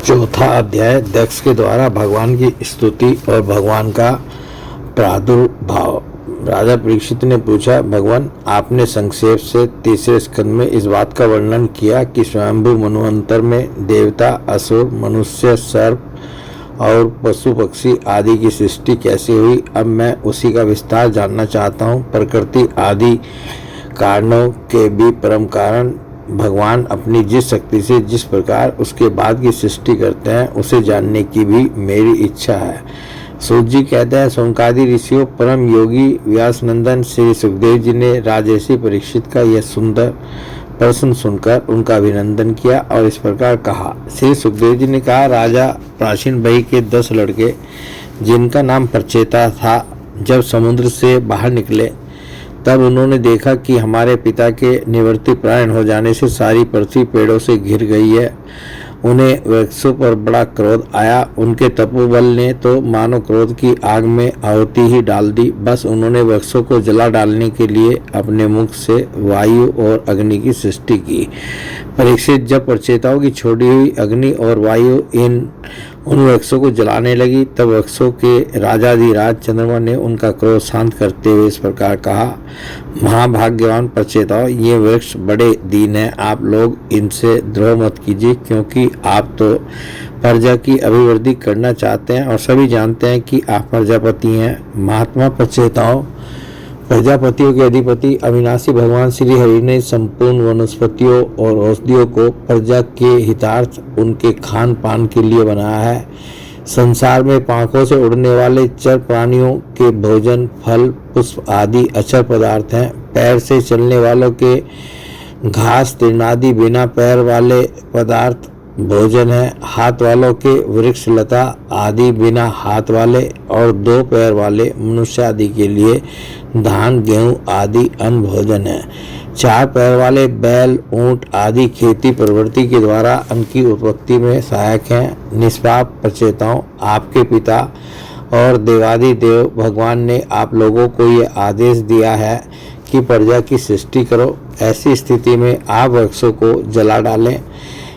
चौथा अध्याय दक्ष के द्वारा भगवान की स्तुति और भगवान का प्रादुर्भाव। राजा परीक्षित ने पूछा, भगवान आपने संक्षेप से तीसरे स्कंद में इस बात का वर्णन किया कि स्वयंभू मनवंतर में देवता, असुर, मनुष्य, सर्प और पशु पक्षी आदि की सृष्टि कैसे हुई। अब मैं उसी का विस्तार जानना चाहता हूँ। प्रकृति आदि कारणों के भी परम कारण भगवान अपनी जिस शक्ति से जिस प्रकार उसके बाद की सृष्टि करते हैं उसे जानने की भी मेरी इच्छा है। सूत जी कहते हैं, शौनकादि ऋषियों परम योगी व्यासनंदन श्री सुखदेव जी ने राजर्षि परीक्षित का यह सुंदर प्रश्न सुनकर उनका अभिनंदन किया और इस प्रकार कहा। श्री सुखदेव जी ने कहा, राजा प्राचीन भई के 10 लड़के जिनका नाम प्रचेता था, जब समुद्र से बाहर निकले तब उन्होंने देखा कि हमारे पिता के निवृत्ति प्राण हो जाने से सारी पृथ्वी पेड़ों से घिर गई है। उन्हें वृक्षों पर बड़ा क्रोध आया। उनके तपोबल ने तो मानो क्रोध की आग में आहुति ही डाल दी। बस उन्होंने वृक्षों को जला डालने के लिए अपने मुख से वायु और अग्नि की सृष्टि की। परीक्षित, जब प्रचेताओं की छोड़ी हुई अग्नि और वायु उन वृक्षों को जलाने लगी, तब वृक्षों के राजाधिराज चंद्रमा ने उनका क्रोध शांत करते हुए इस प्रकार कहा, महाभाग्यवान प्रचेताओं, ये वृक्ष बड़े दीन हैं। आप लोग इनसे द्रोह मत कीजिए, क्योंकि आप तो प्रजा की अभिवृद्धि करना चाहते हैं और सभी जानते हैं कि आप प्रजापति हैं। महात्मा प्रचेताओं, प्रजापतियों के अधिपति अविनाशी भगवान श्री हरि ने संपूर्ण वनस्पतियों और औषधियों को प्रजा के हितार्थ उनके खान पान के लिए बनाया है। संसार में पांखों से उड़ने वाले चर प्राणियों के भोजन फल पुष्प आदि अक्षर पदार्थ हैं। पैर से चलने वालों के घास तृणादि बिना पैर वाले पदार्थ भोजन है। हाथ वालों के वृक्ष लता आदि बिना हाथ वाले, और 2 पैर वाले मनुष्य आदि के लिए धान गेहूं आदि अन्न भोजन है। 4 पैर वाले बैल ऊंट आदि खेती प्रवृत्ति के द्वारा अन्न की उत्पत्ति में सहायक हैं। निष्पाप प्रचेताओं, आपके पिता और देवादिदेव भगवान ने आप लोगों को ये आदेश दिया है कि प्रजा की सृष्टि करो। ऐसी स्थिति में आप वृक्षों को जला डालें,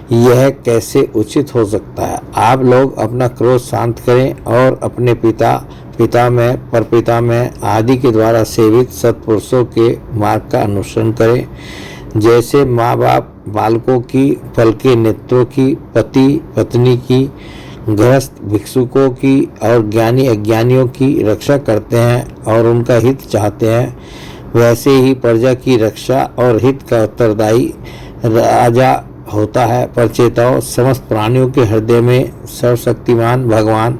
यह कैसे उचित हो सकता है। आप लोग अपना क्रोध शांत करें और अपने पितामह परपितामह आदि के द्वारा सेवित सत्पुरुषों के मार्ग का अनुसरण करें। जैसे माँ बाप बालकों की, पलके नेत्रों की, पति पत्नी की, गृहस्थ भिक्षुकों की और ज्ञानी अज्ञानियों की रक्षा करते हैं और उनका हित चाहते हैं, वैसे ही प्रजा की रक्षा और हित का उत्तरदायी राजा होता है। प्रचेताओं, समस्त प्राणियों के हृदय में सर्वशक्तिमान भगवान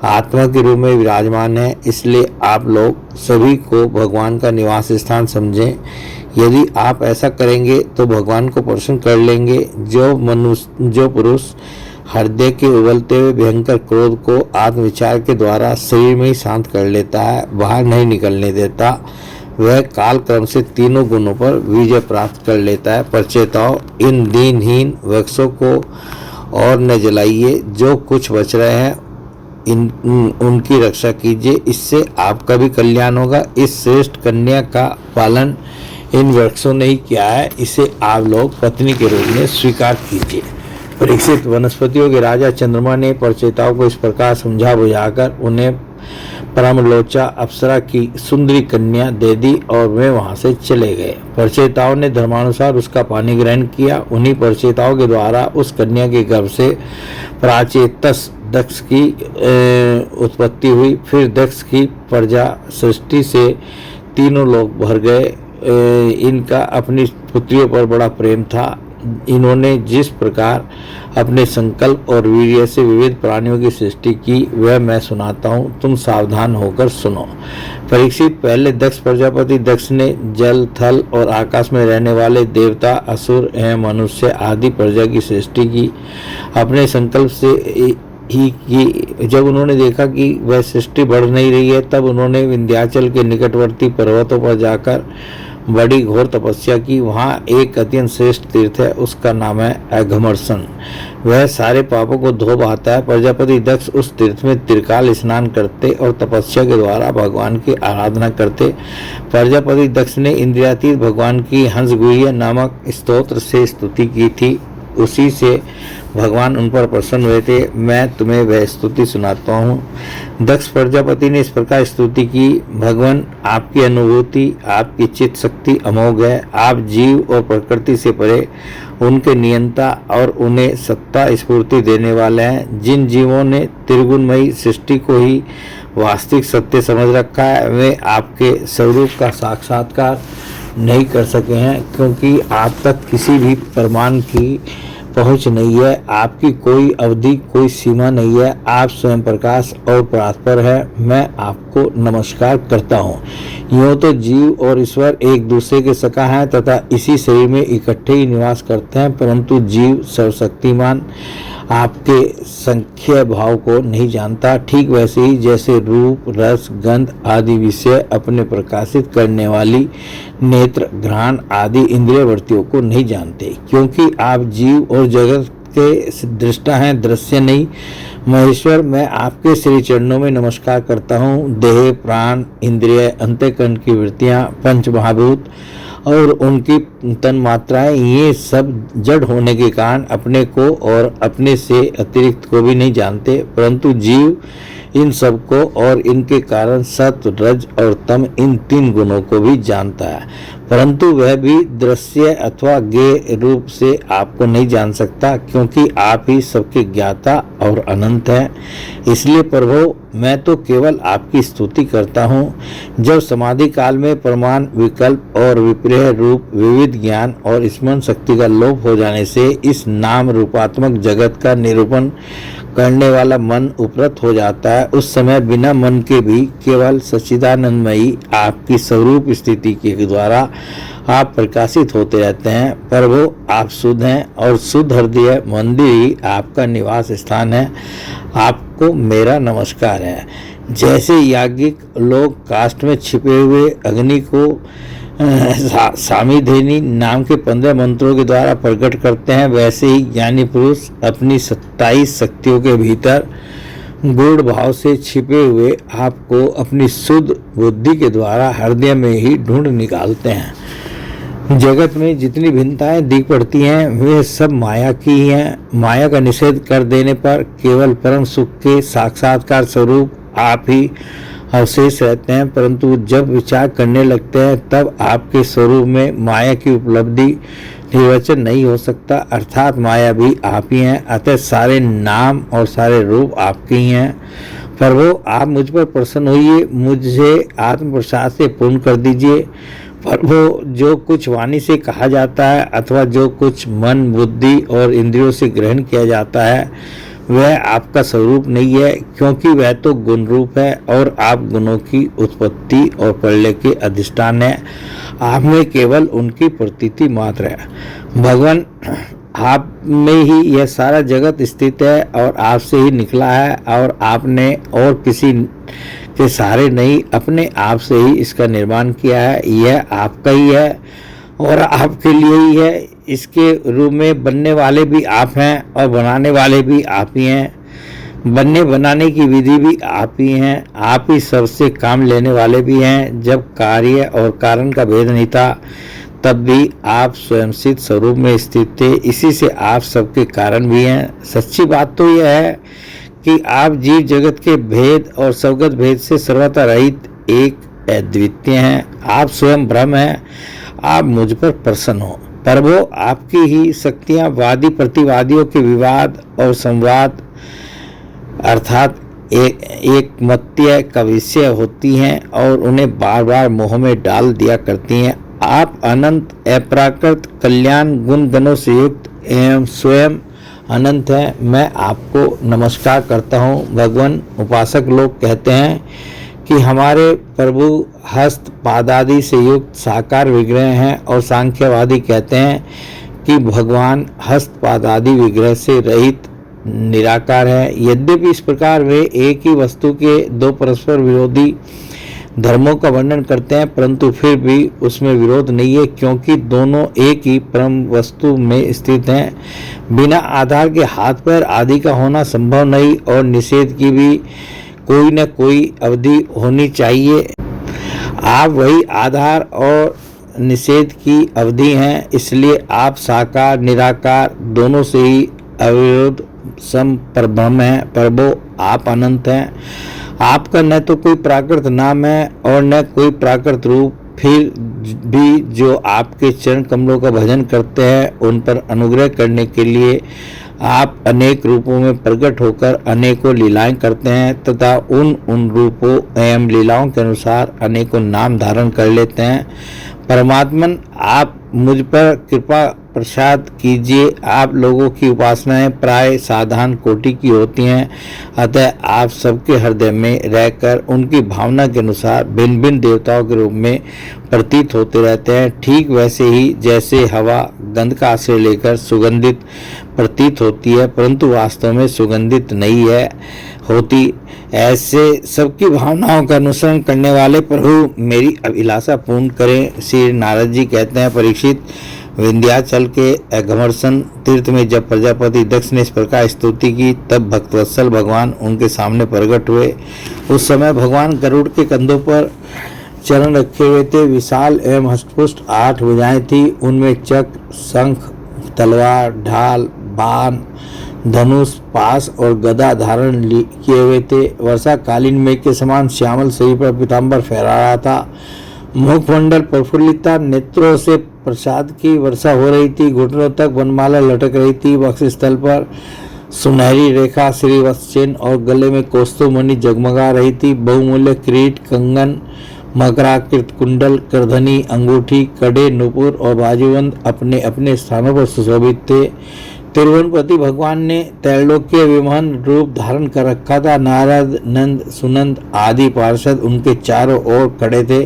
आत्मा के रूप में विराजमान है, इसलिए आप लोग सभी को भगवान का निवास स्थान समझें। यदि आप ऐसा करेंगे तो भगवान को प्रसन्न कर लेंगे। जो पुरुष हृदय के उबलते हुए भयंकर क्रोध को आत्मविचार के द्वारा शरीर में ही शांत कर लेता है, बाहर नहीं निकलने देता, वह काल क्रम से तीनों गुणों पर विजय प्राप्त कर लेता है। प्रचेताओं, इन दीनहीन वृक्षों को और न जलाइए। जो कुछ बच रहे हैं उनकी रक्षा कीजिए, इससे आपका भी कल्याण होगा। इस श्रेष्ठ कन्या का पालन इन वृक्षों ने ही किया है, इसे आप लोग पत्नी के रूप में स्वीकार कीजिए। परीक्षित, वनस्पतियों के राजा चंद्रमा ने प्रचेताओं को इस प्रकार समझा बुझाकर उन्हें परमलोचा अप्सरा की सुंदरी कन्या दे दी और वे वहां से चले गए। प्रचेताओं ने धर्मानुसार उसका पानी ग्रहण किया। उन्हीं प्रचेताओं के द्वारा उस कन्या के गर्भ से प्राचेतस दक्ष की उत्पत्ति हुई। फिर दक्ष की प्रजा सृष्टि से तीनों लोग भर गए। इनका अपनी पुत्रियों पर बड़ा प्रेम था। इन्होंने जिस प्रकार अपने संकल्प और वीर्य से विविध प्राणियों की सृष्टि की, वह मैं सुनाता हूँ, तुम सावधान होकर सुनो। परीक्षित, पहले दक्ष प्रजापति दक्ष ने जल थल और आकाश में रहने वाले देवता असुर एवं मनुष्य आदि प्रजा की सृष्टि की। अपने संकल्प से ही की। जब उन्होंने देखा कि वह सृष्टि बढ़ नहीं रही है, तब उन्होंने विंध्याचल के निकटवर्ती पर्वतों पर जाकर बड़ी घोर तपस्या की। वहाँ एक अत्यंत श्रेष्ठ तीर्थ है, उसका नाम है अघमर्षण। वह सारे पापों को धो बहाता है। प्रजापति दक्ष उस तीर्थ में त्रिकाल स्नान करते और तपस्या के द्वारा भगवान की आराधना करते। प्रजापति दक्ष ने इंद्रियातीत भगवान की हंसगुह्य नामक स्तोत्र से स्तुति की थी। उसी से भगवान उन पर प्रसन्न हुए थे। मैं तुम्हें वह स्तुति सुनाता हूँ। दक्ष प्रजापति ने इस प्रकार स्तुति की, भगवान आपकी अनुभूति, आपकी चित्त शक्ति अमोघ है। आप जीव और प्रकृति से परे उनके नियंता और उन्हें सत्ता स्फूर्ति देने वाले हैं। जिन जीवों ने त्रिगुणमयी सृष्टि को ही वास्तविक सत्य समझ रखा है, वे आपके स्वरूप का साक्षात्कार नहीं कर सके हैं, क्योंकि आप तक किसी भी प्रमाण की पहुंच नहीं है। आपकी कोई अवधि, कोई सीमा नहीं है। आप स्वयं प्रकाश और परात्पर है। मैं आपको नमस्कार करता हूँ। यूँ तो जीव और ईश्वर एक दूसरे के सखा हैं तथा इसी शरीर में इकट्ठे ही निवास करते हैं, परंतु जीव सर्वशक्तिमान आपके संख्य भाव को नहीं जानता। ठीक वैसे ही जैसे रूप, रस, गंध आदि विषय अपने प्रकाशित करने वाली नेत्र, घ्राण आदि इंद्रिय वृत्तियों को नहीं जानते, क्योंकि आप जीव और जगत के दृष्टा हैं, दृश्य नहीं। महेश्वर, मैं आपके श्री चरणों में नमस्कार करता हूँ। देह, प्राण, इंद्रिय, अंतःकरण की वृत्तियाँ, पंच महाभूत और उनकी तन मात्राएं, ये सब जड़ होने के कारण अपने को और अपने से अतिरिक्त को भी नहीं जानते, परंतु जीव इन सब को और इनके कारण सत, रज और तम इन तीन गुणों को भी जानता है, परंतु वह भी दृश्य अथवा ज्ञेय रूप से आपको नहीं जान सकता, क्योंकि आप ही सबके ज्ञाता और अनंत हैं। इसलिए प्रभु, मैं तो केवल आपकी स्तुति करता हूँ। जब समाधि काल में प्रमाण, विकल्प और विपर्य रूप विविध ज्ञान और स्मरण शक्ति का लोप हो जाने से इस नाम रूपात्मक जगत का निरूपण करने वाला मन उपरत हो जाता है, उस समय बिना मन के भी केवल सच्चिदानंदमयी आपकी स्वरूप स्थिति के द्वारा आप प्रकाशित होते रहते हैं। प्रभु, आप शुद्ध हैं और शुद्ध हृदय मंदिर ही आपका निवास स्थान है। आपको मेरा नमस्कार है। जैसे याज्ञिक लोग काष्ठ में छिपे हुए अग्नि को सामीधेनी नाम के 15 मंत्रों के द्वारा प्रकट करते हैं, वैसे ही ज्ञानी पुरुष अपनी 27 शक्तियों के भीतर गूढ़ भाव से छिपे हुए आपको अपनी शुद्ध बुद्धि के द्वारा हृदय में ही ढूंढ निकालते हैं। जगत में जितनी भिन्नताएं दिख पड़ती हैं, वे सब माया की ही हैं। माया का निषेध कर देने पर केवल परम सुख के साक्षात्कार स्वरूप आप ही अवशेष रहते हैं, परंतु जब विचार करने लगते हैं तब आपके स्वरूप में माया की उपलब्धि निर्वचन नहीं हो सकता, अर्थात माया भी आप ही हैं। अतः सारे नाम और सारे रूप आपके ही हैं। प्रभु, आप मुझ पर प्रसन्न होइए, मुझे आत्म प्रसाद से पूर्ण कर दीजिए। प्रभु, जो कुछ वाणी से कहा जाता है अथवा जो कुछ मन, बुद्धि और इंद्रियों से ग्रहण किया जाता है, वह आपका स्वरूप नहीं है, क्योंकि वह तो गुण रूप है और आप गुणों की उत्पत्ति और प्रलय के अधिष्ठान है। आप में केवल उनकी प्रतीति मात्र है। भगवान, आप में ही यह सारा जगत स्थित है और आपसे ही निकला है, और आपने और किसी के सहारे नहीं, अपने आप से ही इसका निर्माण किया है। यह आपका ही है और आपके लिए ही है। इसके रूप में बनने वाले भी आप हैं और बनाने वाले भी आप ही हैं। बनने बनाने की विधि भी आप ही हैं। आप ही सबसे काम लेने वाले भी हैं। जब कार्य और कारण का भेद नहीं था, तब भी आप स्वयं सिद्ध स्वरूप में स्थित थे। इसी से आप सबके कारण भी हैं। सच्ची बात तो यह है कि आप जीव जगत के भेद और स्वगत भेद से सर्वथा रहित एक अद्वितीय हैं। आप स्वयं ब्रह्म हैं। आप मुझ पर प्रसन्न हो। प्रभु, आपकी ही शक्तियाँ वादी प्रतिवादियों के विवाद और संवाद अर्थात एक मत्य का विषय होती हैं और उन्हें बार बार मोह में डाल दिया करती हैं। आप अनंत, अपराकृत, कल्याण गुण गणों से युक्त एवं स्वयं अनंत हैं। मैं आपको नमस्कार करता हूँ। भगवान, उपासक लोग कहते हैं कि हमारे प्रभु हस्त पादादि से युक्त साकार विग्रह हैं, और सांख्यवादी कहते हैं कि भगवान हस्त पादादि विग्रह से रहित निराकार है। यद्यपि इस प्रकार वे एक ही वस्तु के दो परस्पर विरोधी धर्मों का वर्णन करते हैं, परंतु फिर भी उसमें विरोध नहीं है, क्योंकि दोनों एक ही परम वस्तु में स्थित हैं। बिना आधार के हाथ पैर आदि का होना संभव नहीं, और निषेध की भी कोई न कोई अवधि होनी चाहिए। आप वही आधार और निषेध की अवधि हैं, इसलिए आप साकार निराकार दोनों से ही अविरोध संप्रभ्रम हैं। प्रभो आप अनंत हैं, आपका न तो कोई प्राकृत नाम है और न कोई प्राकृत रूप, फिर भी जो आपके चरण कमलों का भजन करते हैं उन पर अनुग्रह करने के लिए आप अनेक रूपों में प्रकट होकर अनेकों लीलाएं करते हैं तथा उन रूपों एवं लीलाओं के अनुसार अनेकों नाम धारण कर लेते हैं। परमात्मन आप मुझ पर कृपा प्रसाद कीजिए। आप लोगों की उपासनाएं प्राय साधारण कोटि की होती हैं, अतः आप सबके हृदय में रहकर उनकी भावना के अनुसार भिन्न भिन्न देवताओं के रूप में प्रतीत होते रहते हैं। ठीक वैसे ही जैसे हवा गंध का आश्रय लेकर सुगंधित प्रतीत होती है परंतु वास्तव में सुगंधित नहीं होती, ऐसे सबकी भावनाओं का अनुसरण करने वाले प्रभु मेरी अभिलाषा पूर्ण करें। श्री नारद जी कहते हैं, परीक्षित, विंध्याचल के घमरसन तीर्थ में जब प्रजापति दक्ष ने इस प्रकार स्तुति की तब भक्तवत्सल भगवान उनके सामने प्रकट हुए। उस समय भगवान गरुड़ के कंधों पर चरण रखे हुए थे। विशाल एवं हष्टपुष्ट 8 भुजाएं थी, उनमें चक्र, शंख, तलवार, ढाल, बाण, धनुष, पास और गदा धारण किए हुए थे। वर्षाकालीन मेघ के समान श्यामल शरीर पर पीताम्बर फहरा रहा था। मुखमंडल प्रफुल्लित था, नेत्रों से प्रसाद की वर्षा हो रही थी, घुटनों तक वनमाला लटक रही थी। वक्षस्थल पर सुनहरी रेखा, श्रीवत्स चिन्ह और गले में कौस्तुभमणि जगमगा रही थी। बहुमूल्य किरीट, कंगन, मकराकृत कुंडल, करधनी, अंगूठी, कड़े, नुपुर और बाजूबंद अपने अपने स्थानों पर सुशोभित थे। त्रिभुवनपति भगवान ने त्रैलोक्य विमोहन रूप धारण कर रखा था। नारद, नंद, सुनंद आदि पार्षद उनके चारों ओर खड़े थे।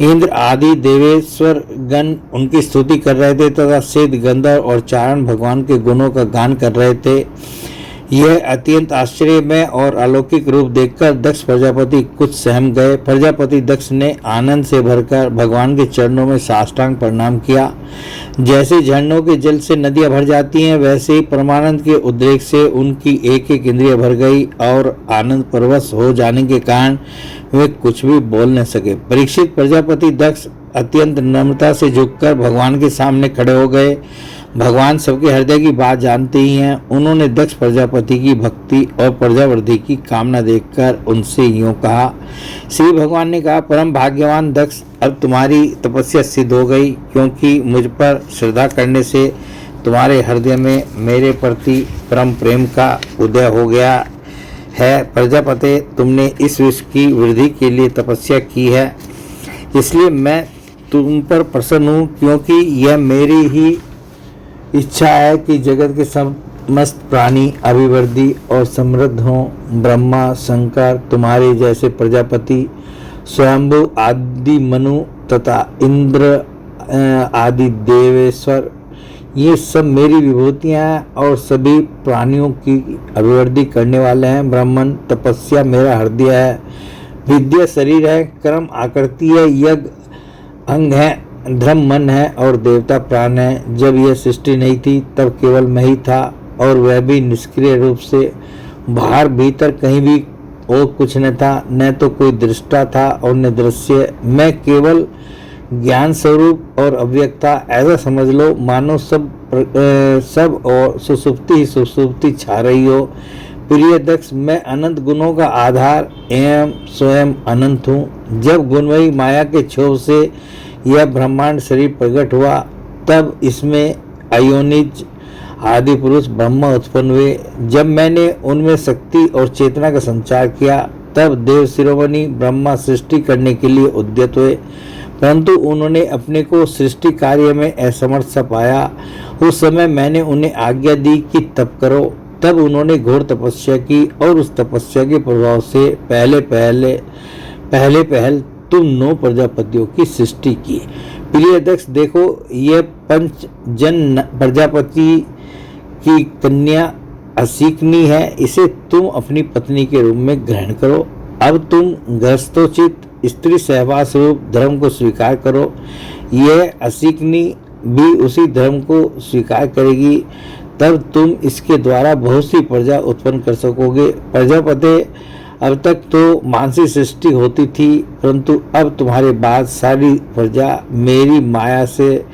इंद्र आदि देवेश्वर गण उनकी स्तुति कर रहे थे तथा सिद्ध, गंधर्व और चारण भगवान के गुणों का गान कर रहे थे। यह अत्यंत आश्चर्यमय और अलौकिक रूप देखकर दक्ष प्रजापति कुछ सहम गए। प्रजापति दक्ष ने आनंद से भरकर भगवान के चरणों में साष्टांग प्रणाम किया। जैसे झरनों के जल से नदियां भर जाती हैं, वैसे ही परमानंद के उद्रेक से उनकी एक एक इंद्रिय भर गई और आनंद परवश हो जाने के कारण वे कुछ भी बोल न सके। परीक्षित, प्रजापति दक्ष अत्यंत नम्रता से झुककर भगवान के सामने खड़े हो गए। भगवान सबके हृदय की बात जानते ही हैं। उन्होंने दक्ष प्रजापति की भक्ति और प्रजावृद्धि की कामना देखकर उनसे यूं कहा। श्री भगवान ने कहा, परम भाग्यवान दक्ष, अब तुम्हारी तपस्या सिद्ध हो गई, क्योंकि मुझ पर श्रद्धा करने से तुम्हारे हृदय में मेरे प्रति परम प्रेम का उदय हो गया है। प्रजापति, तुमने इस विश्व की वृद्धि के लिए तपस्या की है, इसलिए मैं तुम पर प्रसन्न हूँ, क्योंकि यह मेरी ही इच्छा है कि जगत के समस्त प्राणी अभिवृद्धि और समृद्ध हों। ब्रह्मा, शंकर, तुम्हारे जैसे प्रजापति, स्वयंभु आदि मनु तथा इंद्र आदि देवेश्वर, ये सब मेरी विभूतियाँ हैं और सभी प्राणियों की अभिवृद्धि करने वाले हैं। ब्राह्मण, तपस्या मेरा हृदय है, विद्या शरीर है, कर्म आकृति है, यज्ञ अंग है, धर्म मन है और देवता प्राण है। जब यह सृष्टि नहीं थी तब केवल मैं ही था और वह भी निष्क्रिय रूप से। बाहर भीतर कहीं भी और कुछ न था, न तो कोई दृष्टा था और न दृश्य। मैं केवल ज्ञान स्वरूप और अव्यक्त था। ऐसा समझ लो मानो सब और सुसुप्ति ही सुसुप्ति छा रही हो। प्रिय दक्ष, मैं अनंत गुणों का आधार एवं स्वयं अनंत हूँ। जब गुणमयी माया के क्षोभ से यह ब्रह्मांड शरीर प्रकट हुआ तब इसमें अयोनिज आदि पुरुष ब्रह्मा उत्पन्न हुए। जब मैंने उनमें शक्ति और चेतना का संचार किया तब देव शिरोमणि ब्रह्मा सृष्टि करने के लिए उद्यत हुए, परंतु उन्होंने अपने को सृष्टि कार्य में असमर्थ सा पाया। उस समय मैंने उन्हें आज्ञा दी कि तप करो। तब उन्होंने घोर तपस्या की और उस तपस्या के प्रभाव से पहले तुम 9 प्रजापतियों की सृष्टि की। प्रिय दक्ष, देखो यह पंचजन प्रजापति की कन्या असीकनी है, इसे तुम अपनी पत्नी के रूप में ग्रहण करो। अब तुम गृहस्थोचित स्त्री सहवास रूप धर्म को स्वीकार करो। यह असीकनी भी उसी धर्म को स्वीकार करेगी, तब तुम इसके द्वारा बहुत सी प्रजा उत्पन्न कर सकोगे। प्रजापति, अब तक तो मानसिक सृष्टि होती थी, परंतु अब तुम्हारे बाद सारी प्रजा मेरी माया से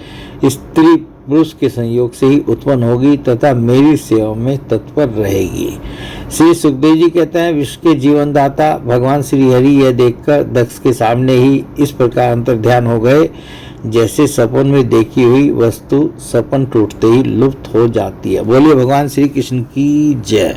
स्त्री पुरुष के संयोग से ही उत्पन्न होगी तथा मेरी सेवा में तत्पर रहेगी। श्री सुखदेव जी कहते हैं, विश्व के जीवनदाता भगवान श्री हरि यह देखकर दक्ष के सामने ही इस प्रकार अंतर ध्यान हो गए जैसे सपन में देखी हुई वस्तु सपन टूटते ही लुप्त हो जाती है। बोलिए भगवान श्री कृष्ण की जय।